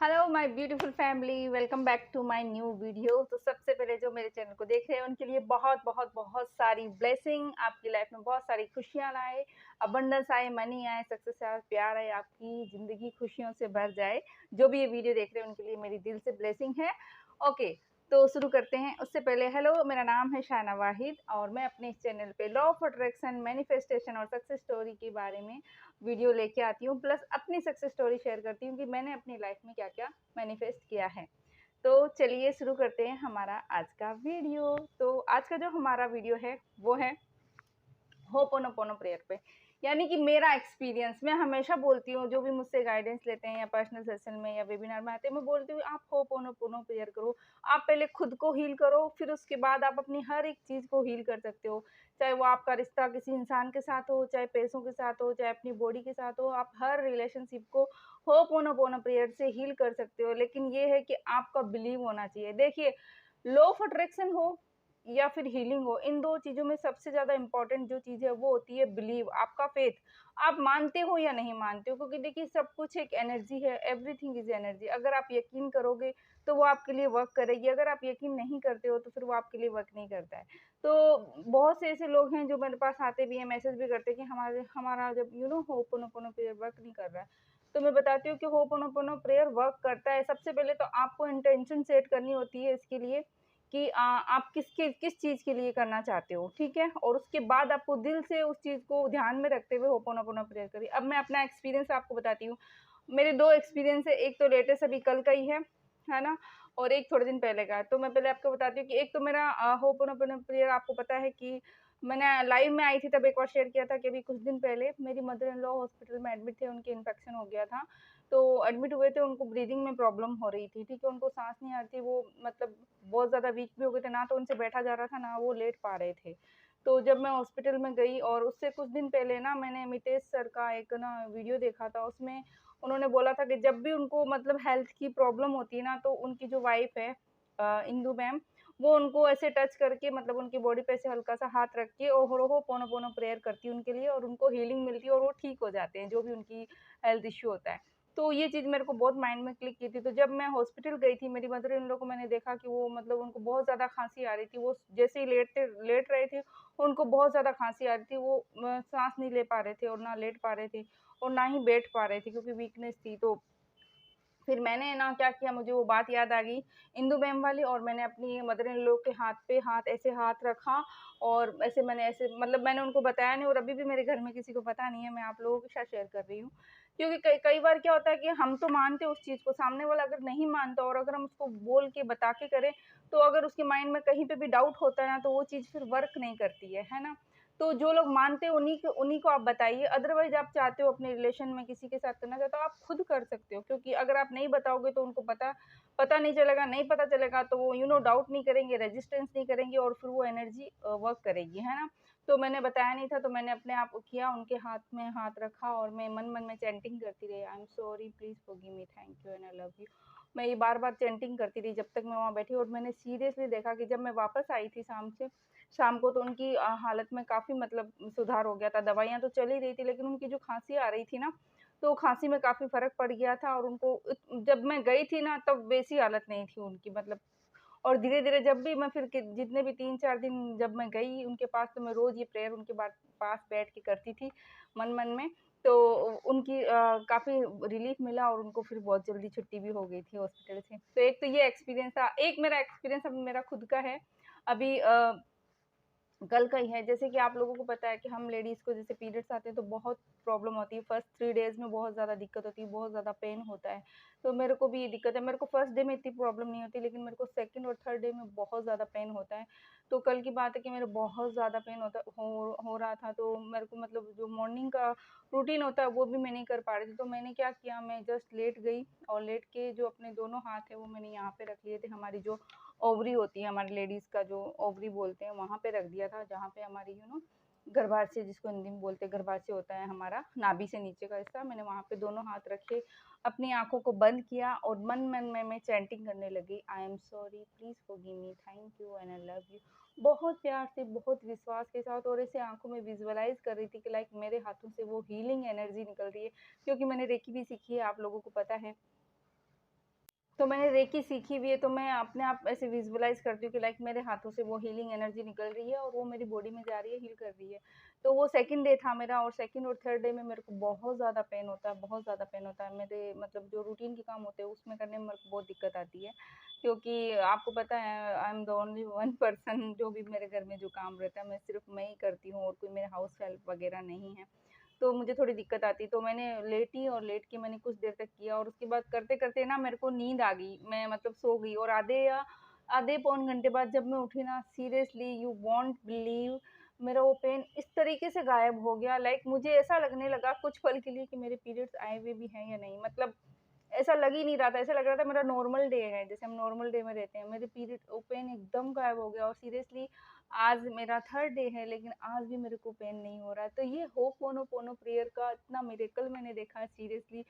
Hello my beautiful family, welcome back to my new video. तो सबसे पहले जो मेरे चैनल को देख रहे हैं उनके लिए बहुत बहुत बहुत सारी ब्लेसिंग, आपकी लाइफ में बहुत सारी खुशियां लाए, अबंडेंस आए, मनी आए, सक्सेस आए, प्यार आए, आपकी ज़िंदगी खुशियों से भर जाए। जो भी ये वीडियो देख रहे हैं उनके लिए मेरी दिल से ब्लेसिंग है। ओके, तो शुरू करते हैं। उससे पहले हेलो, मेरा नाम है शाना वाहिद और मैं अपने इस चैनल पे लॉ ऑफ अट्रैक्शन, मैनिफेस्टेशन और सक्सेस स्टोरी के बारे में वीडियो लेके आती हूँ, प्लस अपनी सक्सेस स्टोरी शेयर करती हूँ कि मैंने अपनी लाइफ में क्या-क्या मैनिफेस्ट किया है। तो चलिए शुरू करते हैं हमारा आज का वीडियो। तो आज का जो हमारा वीडियो है वो है होपोनोपोनो प्रेयर पे, यानी कि मेरा एक्सपीरियंस। मैं हमेशा बोलती हूँ, जो भी मुझसे गाइडेंस लेते हैं या पर्सनल सेशन में या वेबिनार में आते हैं, मैं बोलती हूँ आप होपोनोपोनो प्रेयर करो। आप पहले खुद को हील करो, फिर उसके बाद आप अपनी हर एक चीज़ को हील कर सकते हो। चाहे वो आपका रिश्ता किसी इंसान के साथ हो, चाहे पैसों के साथ हो, चाहे अपनी बॉडी के साथ हो, आप हर रिलेशनशिप को होपोनोपोनो प्रेयर से हील कर सकते हो। लेकिन ये है कि आपका बिलीव होना चाहिए। देखिए, लॉ ऑफ अट्रैक्शन हो या फिर हीलिंग हो, इन 2 चीज़ों में सबसे ज़्यादा इम्पोर्टेंट जो चीज़ है वो होती है बिलीव, आपका फेथ। आप मानते हो या नहीं मानते हो, क्योंकि देखिए सब कुछ एक एनर्जी है, एवरीथिंग इज़ एनर्जी। अगर आप यकीन करोगे तो वो आपके लिए वर्क करेगी, अगर आप यकीन नहीं करते हो तो फिर वो आपके लिए वर्क नहीं करता है। तो बहुत से ऐसे लोग हैं जो मेरे पास आते भी हैं, मैसेज भी करते हैं कि हमारा जब होपोनोपोनो प्रेयर वर्क नहीं कर रहा है। तो मैं बताती हूँ कि होपोनोपोनो प्रेयर वर्क करता है। सबसे पहले तो आपको इंटेंशन सेट करनी होती है इसके लिए कि आप किस चीज़ के लिए करना चाहते हो, ठीक है? और उसके बाद आपको दिल से उस चीज़ को ध्यान में रखते हुए होपोनोपोनो प्रेयर करिए। अब मैं अपना एक्सपीरियंस आपको बताती हूँ। मेरे 2 एक्सपीरियंस है, एक तो लेटेस्ट अभी कल का ही है ना? और एक थोड़े दिन पहले का है। तो मैं पहले आपको बताती हूँ कि एक तो मेरा होपोनोपोनो प्रेयर आपको पता है कि मैंने लाइव में आई थी तब एक बार शेयर किया था कि अभी कुछ दिन पहले मेरी मदर इन लॉ हॉस्पिटल में एडमिट थे, उनके इन्फेक्शन हो गया था। तो एडमिट हुए थे, उनको ब्रीदिंग में प्रॉब्लम हो रही थी, ठीक है? उनको साँस नहीं आ रही थी, वो मतलब बहुत ज़्यादा वीक भी हो गए थे, ना तो उनसे बैठा जा रहा था, ना वो लेट पा रहे थे। तो जब मैं हॉस्पिटल में गई और उससे कुछ दिन पहले ना मैंने मितेश सर का एक ना वीडियो देखा था, उसमें उन्होंने बोला था कि जब भी उनको मतलब हेल्थ की प्रॉब्लम होती है ना, तो उनकी जो वाइफ़ है इंदु मैम, वो उनको ऐसे टच करके मतलब उनकी बॉडी पे ऐसे हल्का-सा हाथ रख के होपोनोपोनो प्रेयर करती है उनके लिए और उनको हीलिंग मिलती है और वो ठीक हो जाते हैं, जो भी उनकी हेल्थ इश्यू होता है। तो ये चीज़ मेरे को बहुत माइंड में क्लिक की थी। तो जब मैं हॉस्पिटल गई थी, मेरी मदर इन लॉ को मैंने देखा कि वो मतलब उनको बहुत ज़्यादा खाँसी आ रही थी। वो जैसे ही लेट रहे थे, उनको बहुत ज़्यादा खाँसी आ रही थी। वो साँस नहीं ले पा रहे थे और ना लेट पा रहे थे और ना ही बैठ पा रहे थे क्योंकि वीकनेस थी। तो फिर मैंने ना क्या किया, मुझे वो बात याद आ गई इंदु मैम वाली, और मैंने अपनी मदर इन लॉ के हाथ पे हाथ रखा और ऐसे मैंने ऐसे मतलब मैंने उनको बताया नहीं और अभी भी मेरे घर में किसी को पता नहीं है, मैं आप लोगों के साथ शेयर कर रही हूँ। क्योंकि कई कई बार क्या होता है कि हम तो मानते हैं उस चीज़ को, सामने वाला अगर नहीं मानता और अगर हम उसको बोल के बता के करें, तो अगर उसके माइंड में कहीं पे भी डाउट होता है ना, तो वो चीज़ फिर वर्क नहीं करती है ना? तो जो लोग मानते हैं उन्हीं को आप बताइए, अदरवाइज़ आप चाहते हो अपने रिलेशन में किसी के साथ करना चाहते हो, आप खुद कर सकते हो, क्योंकि अगर आप नहीं बताओगे तो उनको पता पता नहीं चलेगा, नहीं पता चलेगा तो वो डाउट नहीं करेंगे, रेजिस्टेंस नहीं करेंगे और फिर वो एनर्जी वर्क करेगी, है ना? तो मैंने बताया नहीं था, तो मैंने अपने आप को किया, उनके हाथ में हाथ रखा और मैं मन-मन में चैंटिंग करती रही, आई am sorry, please forgive me, thank you and I love you. मैं ये बार-बार चैंटिंग करती रही जब तक मैं वहाँ बैठी, और मैंने सीरियसली देखा कि जब मैं वापस आई थी शाम को, तो उनकी हालत में काफ़ी मतलब सुधार हो गया था। दवाइयाँ तो चल ही रही थी, लेकिन उनकी जो खाँसी आ रही थी ना, तो खाँसी में काफ़ी फ़र्क पड़ गया था और उनको जब मैं गई थी ना, तब वैसी हालत नहीं थी उनकी मतलब। और धीरे-धीरे जब भी मैं फिर के जितने भी 3-4 दिन जब मैं गई उनके पास, तो मैं रोज़ ये प्रेयर उनके पास बैठ के करती थी मन-मन में। तो उनकी काफ़ी रिलीफ़ मिला और उनको फिर बहुत जल्दी छुट्टी भी हो गई थी हॉस्पिटल से। तो एक तो ये एक्सपीरियंस था। एक मेरा एक्सपीरियंस अब मेरा खुद का है। अभी कल का ही है। जैसे कि आप लोगों को पता है कि हम लेडीज़ को जैसे पीरियड्स आते हैं तो बहुत प्रॉब्लम होती है। फर्स्ट 3 डेज़ में बहुत ज़्यादा दिक्कत होती है, बहुत ज़्यादा पेन होता है। तो मेरे को भी ये दिक्कत है। मेरे को फर्स्ट डे में इतनी प्रॉब्लम नहीं होती, लेकिन मेरे को सेकंड और थर्ड डे में बहुत ज़्यादा पेन होता है। तो कल की बात है कि मेरे बहुत ज़्यादा पेन हो रहा था, तो मेरे को मतलब जो मॉर्निंग का रूटीन होता है वो भी मैं नहीं कर पा रही थी। तो मैंने क्या किया, मैं जस्ट लेट गई और लेट के जो अपने दोनों हाथ हैं वो मैंने यहाँ पे रख लिए थे। हमारी जो ओवरी होती है, हमारी लेडीज़ का जो ओवरी बोलते हैं, वहाँ पे रख दिया था, जहाँ पे हमारी गर्भाशय, जिसको हिंदी में बोलते हैं गर्भाशय होता है हमारा, नाभि से नीचे का हिस्सा, मैंने वहाँ पे दोनों हाथ रखे, अपनी आँखों को बंद किया और मन-मन में मैं चैंटिंग करने लगी, आई am sorry, please forgive me, thank you and I love you. बहुत प्यार से, बहुत विश्वास के साथ, और ऐसे आँखों में विज़ुअलाइज़ कर रही थी कि लाइक मेरे हाथों से वो हीलिंग एनर्जी निकल रही है, क्योंकि मैंने रेकी भी सीखी है, आप लोगों को पता है। तो मैंने रेकी सीखी भी है, तो मैं अपने आप ऐसे विजुअलाइज़ करती हूँ कि लाइक मेरे हाथों से वो हीलिंग एनर्जी निकल रही है और वो मेरी बॉडी में जा रही है, हील कर रही है। तो वो सेकंड डे था मेरा, और सेकंड और थर्ड डे में मेरे को बहुत ज़्यादा पेन होता है, बहुत ज़्यादा पेन होता है। मेरे मतलब जो रूटीन के काम होते हैं उसमें करने में मेरे को बहुत दिक्कत आती है, क्योंकि आपको पता है I am the only one person जो भी मेरे घर में जो काम रहता है, मैं सिर्फ़ मैं ही करती हूँ और कोई मेरे हाउस हेल्प वगैरह नहीं है। तो मुझे थोड़ी दिक्कत आती, तो मैंने लेटी और लेट के मैंने कुछ देर तक किया, और उसके बाद करते-करते ना मेरे को नींद आ गई। मैं मतलब सो गई, और आधे पौन घंटे बाद जब मैं उठी ना, सीरियसली यू वोंट बिलीव, मेरा वो पेन इस तरीके से गायब हो गया, लाइक मुझे ऐसा लगने लगा कुछ पल के लिए कि मेरे पीरियड्स आए हुए भी हैं या नहीं। मतलब ऐसा लग ही नहीं रहा था, ऐसा लग रहा था मेरा नॉर्मल डे है, जैसे हम नॉर्मल डे में रहते हैं। मेरे पीरियड वो पेन एकदम गायब हो गया, और सीरियसली आज मेरा थर्ड डे है, लेकिन आज भी मेरे को पेन नहीं हो रहा है। तो ये होपोनोपोनो प्रेयर का इतना मिरेकल मैंने देखा है सीरियसली।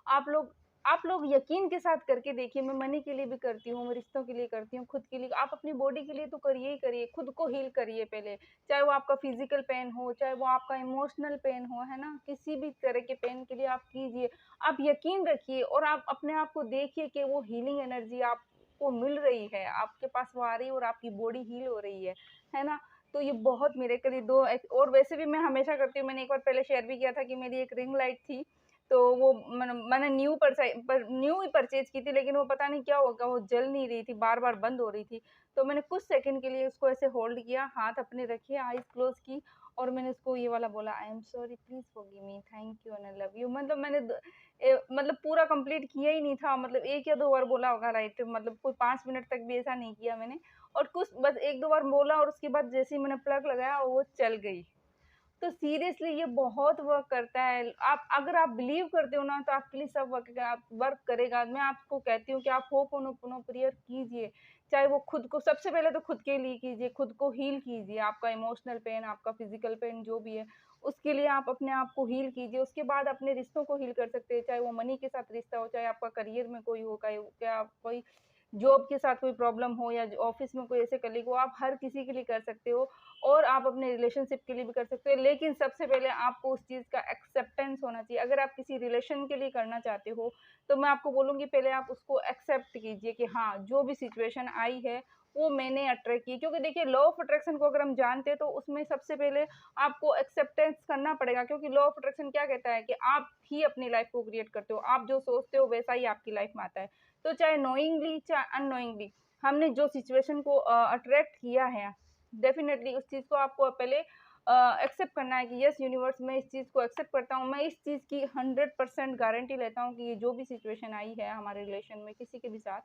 आप लोग आप लोग यकीन के साथ करके देखिए, मैं मनी के लिए भी करती हूँ, मैं रिश्तों के लिए करती हूँ, खुद के लिए। आप अपनी बॉडी के लिए तो करिए ही करिए, खुद को हील करिए पहले। चाहे वो आपका फिजिकल पेन हो, चाहे वो आपका इमोशनल पेन हो, है ना? किसी भी तरह के पेन के लिए आप कीजिए। आप यकीन रखिए, और आप अपने आप को देखिए कि वो हीलिंग एनर्जी आपको मिल रही है, आपके पास वो आ रही है और आपकी बॉडी हील हो रही है ना? तो ये बहुत मिरेकल, ये 2 और वैसे भी मैं हमेशा करती हूँ। मैंने एक बार पहले शेयर भी किया था कि मेरी एक रिंग लाइट थी, तो वो मैंने न्यू ही परचेज़ की थी, लेकिन वो पता नहीं क्या हो गया, वो जल नहीं रही थी, बार-बार बंद हो रही थी। तो मैंने कुछ सेकंड के लिए उसको ऐसे होल्ड किया, हाथ अपने रखे, आइज़ क्लोज़ की, और मैंने उसको ये वाला बोला, आई am sorry, please forgive me, thank you and I love you. मतलब मैंने मतलब पूरा कंप्लीट किया ही नहीं था, मतलब 1 या 2 बार बोला होगा, राइट, मतलब कोई 5 मिनट तक भी ऐसा नहीं किया मैंने, और कुछ बस 1-2 बार बोला, और उसके बाद जैसे ही मैंने प्लग लगाया वो चल गई। तो सीरियसली ये बहुत वर्क करता है। आप अगर आप बिलीव करते हो ना, तो आपके लिए सब वर्क करेगा। मैं आपको कहती हूँ कि आप होपोनोपोनो प्रेयर कीजिए। चाहे वो खुद को, सबसे पहले तो खुद के लिए कीजिए, खुद को हील कीजिए। आपका इमोशनल पेन, आपका फिजिकल पेन जो भी है, उसके लिए आप अपने आप को हील कीजिए। उसके बाद अपने रिश्तों को हील कर सकते हैं, चाहे वो मनी के साथ रिश्ता हो, चाहे आपका करियर में कोई हो, क्या कोई जॉब के साथ कोई प्रॉब्लम हो, या ऑफिस में कोई ऐसे कलीग हो, आप हर किसी के लिए कर सकते हो। और आप अपने रिलेशनशिप के लिए भी कर सकते हो, लेकिन सबसे पहले आपको उस चीज़ का एक्सेप्टेंस होना चाहिए। अगर आप किसी रिलेशन के लिए करना चाहते हो, तो मैं आपको बोलूँगी पहले आप उसको एक्सेप्ट कीजिए कि हाँ, जो भी सिचुएशन आई है, वो मैंने अट्रैक्ट की। क्योंकि देखिए, लॉ ऑफ अट्रैक्शन को अगर हम जानते हैं, तो उसमें सबसे पहले आपको एक्सेप्टेंस करना पड़ेगा, क्योंकि लॉ ऑफ अट्रैक्शन क्या कहता है कि आप ही अपनी लाइफ को क्रिएट करते हो। आप जो सोचते हो, वैसा ही आपकी लाइफ में आता है। तो चाहे नोइंगली, चाहे अननोइंगली, हमने जो सिचुएशन को अट्रैक्ट किया है, डेफ़िनेटली उस चीज़ को आपको पहले एक्सेप्ट करना है कि यस यूनिवर्स, मैं इस चीज़ को एक्सेप्ट करता हूँ। मैं इस चीज़ की 100% गारंटी लेता हूँ कि ये जो भी सिचुएशन आई है हमारे रिलेशन में किसी के भी साथ,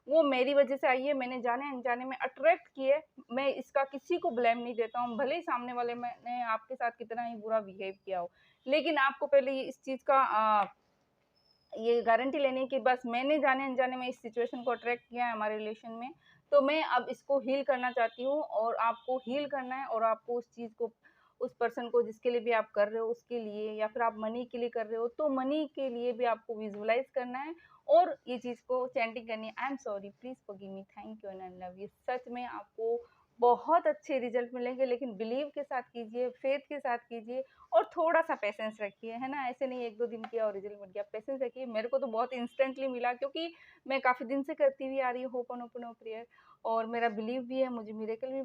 वो मेरी वज़ह से आई है, मैंने जाने-अनजाने में अट्रैक्ट की है। मैं इसका किसी को ब्लेम नहीं देता हूँ, भले ही सामने वाले ने आपके साथ कितना ही बुरा बिहेव किया हो। लेकिन आपको पहले ये इस चीज़ का ये गारंटी लेनी है कि बस मैंने जाने-अनजाने में इस सिचुएशन को अट्रैक्ट किया है हमारे रिलेशन में, तो मैं अब इसको हील करना चाहती हूँ, और आपको हील करना है, और आपको उस चीज़ को, उस पर्सन को जिसके लिए भी आप कर रहे हो उसके लिए, या फिर आप मनी के लिए कर रहे हो, तो मनी के लिए भी आपको विजुअलाइज़ करना है, और ये चीज़ को चैंटिंग करनी है, I am sorry, please forgive me, thank you and I love you. सच में आपको बहुत अच्छे रिज़ल्ट मिलेंगे, लेकिन बिलीव के साथ कीजिए, फेथ के साथ कीजिए, और थोड़ा-सा पेशेंस रखिए, है ना? ऐसे नहीं 1-2 दिन किया और रिज़ल्ट मिल गया, पेशेंस रखिए। मेरे को तो बहुत इंस्टेंटली मिला, क्योंकि मैं काफ़ी दिन से करती हुई आ रही हूँ होपोनोपोनो प्रेयर, और मेरा बिलीव भी है, मुझे मिरेकल भी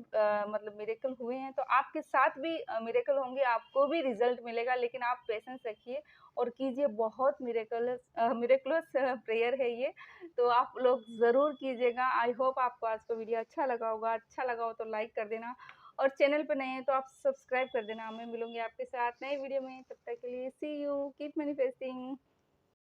मतलब मिरेकल हुए हैं, तो आपके साथ भी मिरेकल होंगे, आपको भी रिज़ल्ट मिलेगा, लेकिन आप पेशेंस रखिए और कीजिए। बहुत मिरेकुलस प्रेयर है ये, तो आप लोग ज़रूर कीजिएगा। आई होप आपको आज का वीडियो अच्छा लगा होगा, अच्छा लगा हो तो लाइक कर देना, और चैनल पे नए हैं तो आप सब्सक्राइब कर देना। मैं मिलूँगी आपके साथ नए वीडियो में, तब तक के लिए सी यू, कीप मैनिफेस्टिंग।